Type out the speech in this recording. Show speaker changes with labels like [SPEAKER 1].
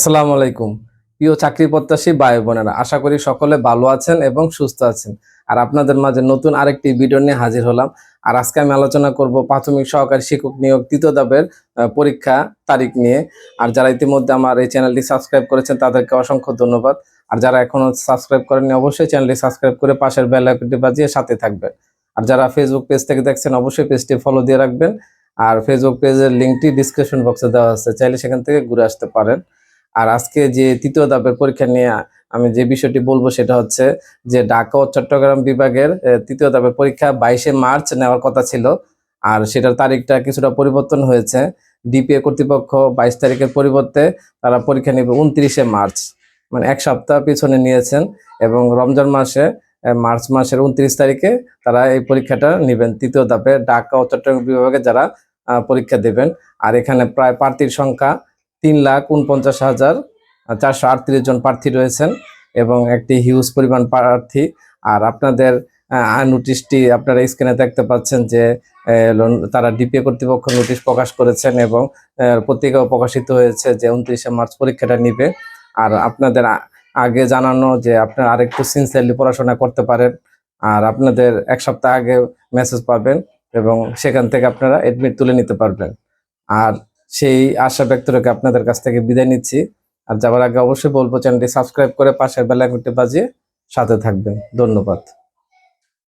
[SPEAKER 1] আসসালামু আলাইকুম। প্রিয় চাকরি প্রত্যাশী ভাই বোনেরা, আশা করি সকলে ভালো আছেন এবং সুস্থ আছেন। আর আপনাদের মাঝে নতুন আরেকটি ভিডিও নিয়ে হাজির হলাম। আর আজকে আমি আলোচনা করব প্রাথমিক সহকারী শিক্ষক নিয়োগ তৃতীয় ধাপের পরীক্ষা তারিখ নিয়ে। আর যারা ইতিমধ্যে আমার এই চ্যানেলটি সাবস্ক্রাইব করেছেন তাদেরকে অসংখ্য ধন্যবাদ। আর যারা এখনো সাবস্ক্রাইব করেননি অবশ্যই চ্যানেলটি সাবস্ক্রাইব করে পাশের বেল আইকনটি বাজিয়ে সাথে থাকবেন। আর যারা ফেসবুক পেজ থেকে দেখছেন অবশ্যই পেজটি ফলো দিয়ে রাখবেন। আর ফেসবুক পেজের লিঙ্কটি ডিসক্রিপশন বক্সে দেওয়া আছে, চাইলে সেখান থেকে ঘুরে আসতে পারেন। আর আজকে যে তৃতীয় ধাপের পরীক্ষা নিয়ে আমি যে বিষয়টি বলবো সেটা হচ্ছে যে ঢাকা ও চট্টগ্রাম বিভাগের তৃতীয় ধাপের পরীক্ষা 22শে মার্চ নেওয়ার কথা ছিল। আর সেটার তারিখটা কিছুটা পরিবর্তন হয়েছে। ডিপিএ কর্তৃপক্ষ 22 তারিখের পরিবর্তে তারা পরীক্ষা নেবে 29শে মার্চ, মানে এক সপ্তাহ পিছনে নিয়েছেন। এবং রমজান মাসে মার্চ মাসের 29 তারিখে তারা এই পরীক্ষাটা নেবেন, তৃতীয় ধাপে ঢাকা ও চট্টগ্রাম বিভাগে যারা পরীক্ষা দেবেন। আর এখানে প্রায় প্রার্থীর সংখ্যা 3,49,438 জন প্রার্থী রয়েছেন এবং একটি হিউজ পরিমাণ প্রার্থী। আর আপনাদের নোটিশটি আপনারা স্ক্রিনে দেখতে পাচ্ছেন যে তারা ডিপিএ কর্তৃপক্ষ নোটিশ প্রকাশ করেছেন এবং পত্রিকাও প্রকাশিত হয়েছে যে 29শে মার্চ পরীক্ষাটা নিবে। আর আপনাদের আগে জানানো যে আপনারা আরেকটু সিনসিয়ারলি পড়াশোনা করতে পারেন। আর আপনাদের এক সপ্তাহ আগে মেসেজ পাবেন এবং সেখান থেকে আপনারা এডমিট তুলে নিতে পারবেন। আর সেই আশা ব্যক্ত রেখে আপনাদের কাছ থেকে বিদায় নিচ্ছি। আর যাওয়ার আগে অবশ্যই বলবো চ্যানেলটি সাবস্ক্রাইব করে পাশের বেল আইকনটি বাজিয়ে সাথে থাকবেন। ধন্যবাদ।